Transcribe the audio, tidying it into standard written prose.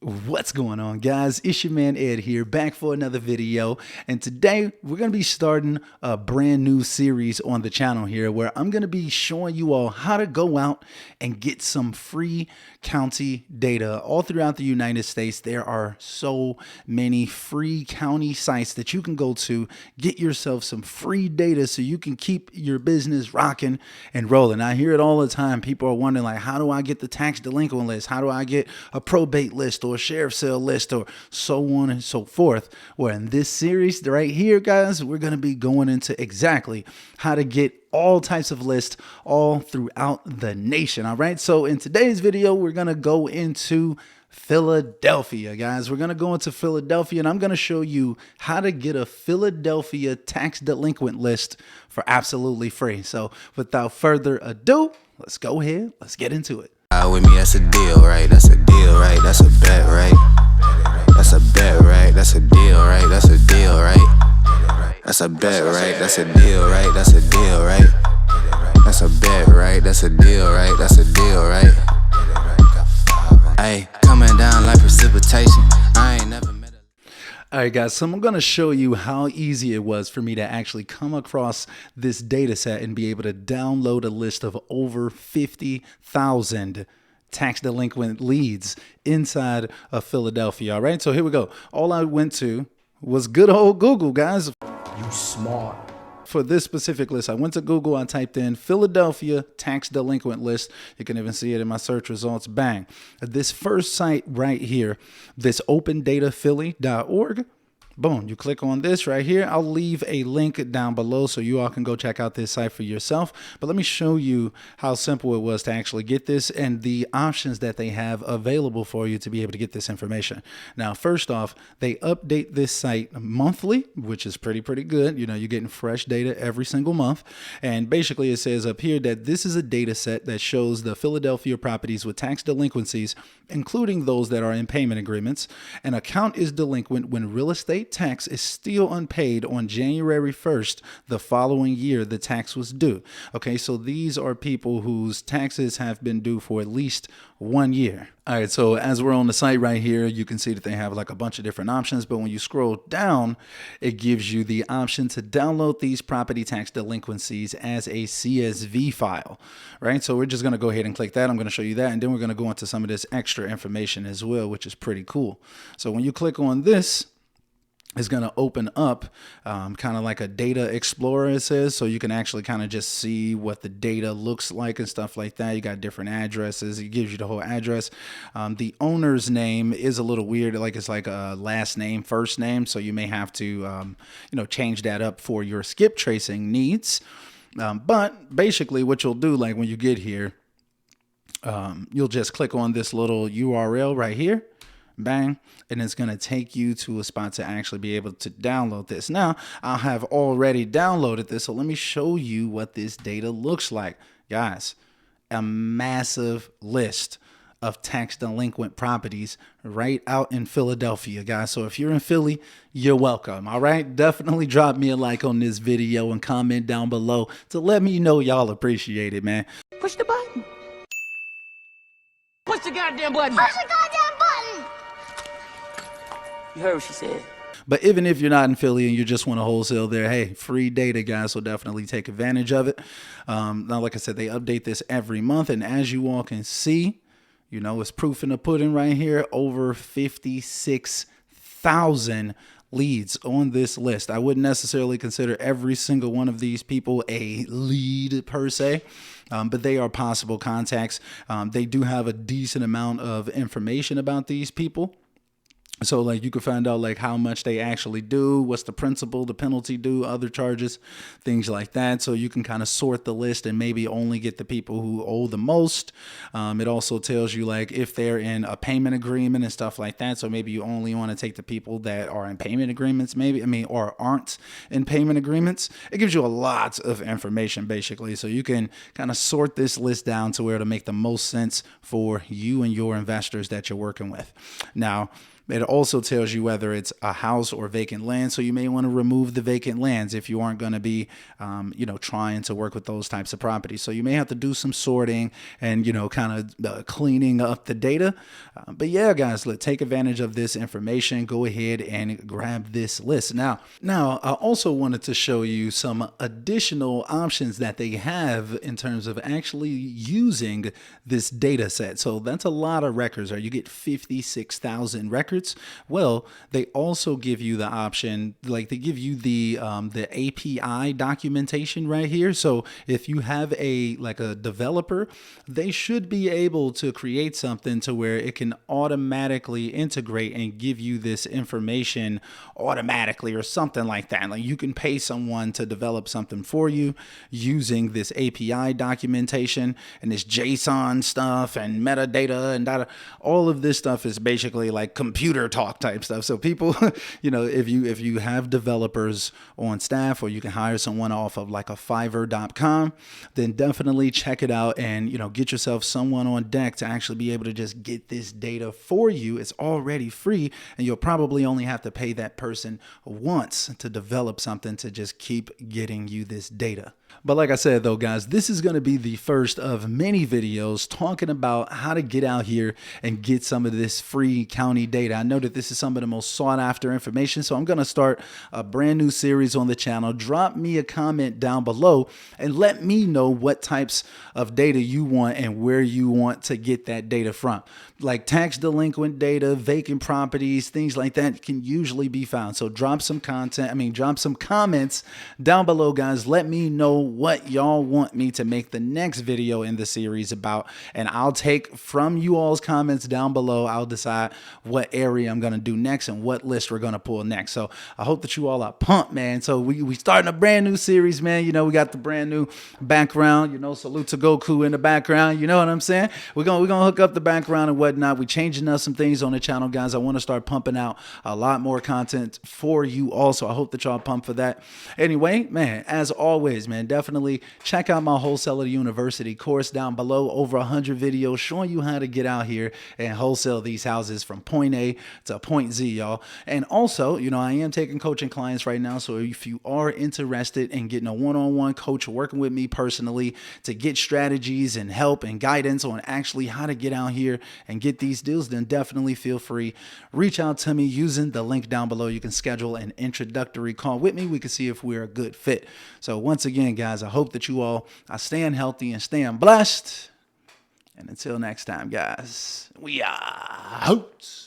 What's going on, guys? It's your man Ed here, back for another video, and today we're going to be starting a brand new series on the channel here where I'm going to be showing you all how to go out and get some free county data. All throughout the United States, there are so many free county sites that you can go to, get yourself some free data so you can keep your business rocking and rolling. I hear it all the time. People are wondering, like, how do I get the tax delinquent list? How do I get a probate list or a sheriff's sale list or so on and so forth? Well, in this series right here, guys, we're going to be going into exactly how to get all types of lists all throughout the nation. All right. So in today's video, we're going to go into Philadelphia, guys. We're going to go into Philadelphia and I'm going to show you how to get a Philadelphia tax delinquent list for absolutely free. So without further ado, let's go ahead. Let's get into it. With me, that's a deal, right? That's a deal, right? That's a bet, right? That's a bet, right? That's a deal, right? That's a deal, right? That's a bet, right? That's a deal, right? That's a deal, right? That's a bet, right? That's a deal, right? That's a deal, right? Ay, coming down like precipitation. I ain't never met a... All right, guys, so I'm going to show you how easy it was for me to actually come across this data set and be able to download a list of over 50,000 tax delinquent leads inside of Philadelphia. All right, so here we go. All I went to was good old Google, guys. You smart. For this specific list, I went to Google, I typed in Philadelphia tax delinquent list. You can even see it in my search results. Bang. This first site right here, this opendataphilly.org. Boom, you click on this right here. I'll leave a link down below so you all can go check out this site for yourself. But let me show you how simple it was to actually get this and the options that they have available for you to be able to get this information. Now, first off, they update this site monthly, which is pretty good. You know, you're getting fresh data every single month. And basically it says up here that this is a data set that shows the Philadelphia properties with tax delinquencies, including those that are in payment agreements. An account is delinquent when real estate tax is still unpaid on January 1st the following year the tax was due. Okay, so these are people whose taxes have been due for at least 1 year. All right, so as we're on the site right here, you can see that they have like a bunch of different options, but when you scroll down, it gives you the option to download these property tax delinquencies as a CSV file, right? So we're just going to go ahead and click that. I'm going to show you that, and then we're going to go into some of this extra information as well, which is pretty cool. So when you click on this, is going to open up kind of like a data explorer, it says, so you can actually kind of just see what the data looks like and stuff like that. You got different addresses. It gives you the whole address. The owner's name is a little weird, like it's like a last name, first name, so you may have to you know, change that up for your skip tracing needs. But basically what you'll do, like when you get here, you'll just click on this little URL right here. Bang, and it's going to take you to a spot to actually be able to download this. Now, I have already downloaded this, so let me show you what this data looks like. Guys, a massive list of tax delinquent properties right out in Philadelphia, guys. So if you're in Philly, you're welcome. All right, definitely drop me a like on this video and comment down below to let me know y'all appreciate it, man. Push the button. Push the goddamn button. Push the goddamn button. You heard what she said. But even if you're not in Philly and you just want to wholesale there, hey, free data, guys, so definitely take advantage of it. Now, like I said, they update this every month. And as you all can see, you know, it's proof in the pudding right here, over 56,000 leads on this list. I wouldn't necessarily consider every single one of these people a lead per se. But they are possible contacts. They do have a decent amount of information about these people. So like you can find out like how much they actually do, what's the principal, the penalty due, other charges, things like that. So you can kind of sort the list and maybe only get the people who owe the most. It also tells you like if they're in a payment agreement and stuff like that. So maybe you only want to take the people that are in payment agreements, or aren't in payment agreements. It gives you a lot of information basically. So you can kind of sort this list down to where it'll make the most sense for you and your investors that you're working with. Now, it also tells you whether it's a house or vacant land. So you may want to remove the vacant lands if you aren't going to be, trying to work with those types of properties. So you may have to do some sorting and, kind of cleaning up the data. But yeah, guys, let's take advantage of this information. Go ahead and grab this list. Now, I also wanted to show you some additional options that they have in terms of actually using this data set. So that's a lot of records, right? You get 56,000 records. Well, they also give you the option, like they give you the API documentation right here. So if you have a developer, they should be able to create something to where it can automatically integrate and give you this information automatically or something like that. Like you can pay someone to develop something for you using this API documentation and this JSON stuff and metadata and data. All of this stuff is basically like computer talk type stuff. So people, if you have developers on staff, or you can hire someone off of like a Fiverr.com, then definitely check it out and, get yourself someone on deck to actually be able to just get this data for you. It's already free, and you'll probably only have to pay that person once to develop something to just keep getting you this data. But like I said, though, guys, this is going to be the first of many videos talking about how to get out here and get some of this free county data. I know that this is some of the most sought after information, so I'm going to start a brand new series on the channel. Drop me a comment down below and let me know what types of data you want and where you want to get that data from. Like tax delinquent data, vacant properties, things like that can usually be found. So drop some comments down below, guys. Let me know what y'all want me to make the next video in the series about, and I'll take from you all's comments down below. I'll decide what area I'm going to do next and what list we're going to pull next. So I hope that you all are pumped, man. So we starting a brand new series, man. We got the brand new background, salute to Goku in the background. You know what I'm saying? We're going to hook up the background and whatnot. We changing up some things on the channel, guys. I want to start pumping out a lot more content for you also. I hope that y'all pumped for that. Anyway, man, as always, man, definitely check out my Wholesale University course down below. Over 100 videos showing you how to get out here and wholesale these houses from point A to point Z, y'all. And also, I am taking coaching clients right now. So if you are interested in getting a one-on-one coach working with me personally to get strategies and help and guidance on actually how to get out here and get these deals, then definitely feel free. Reach out to me using the link down below. You can schedule an introductory call with me. We can see if we're a good fit. So once again, guys, I hope that you all are staying healthy and staying blessed. And until next time, guys, we are out.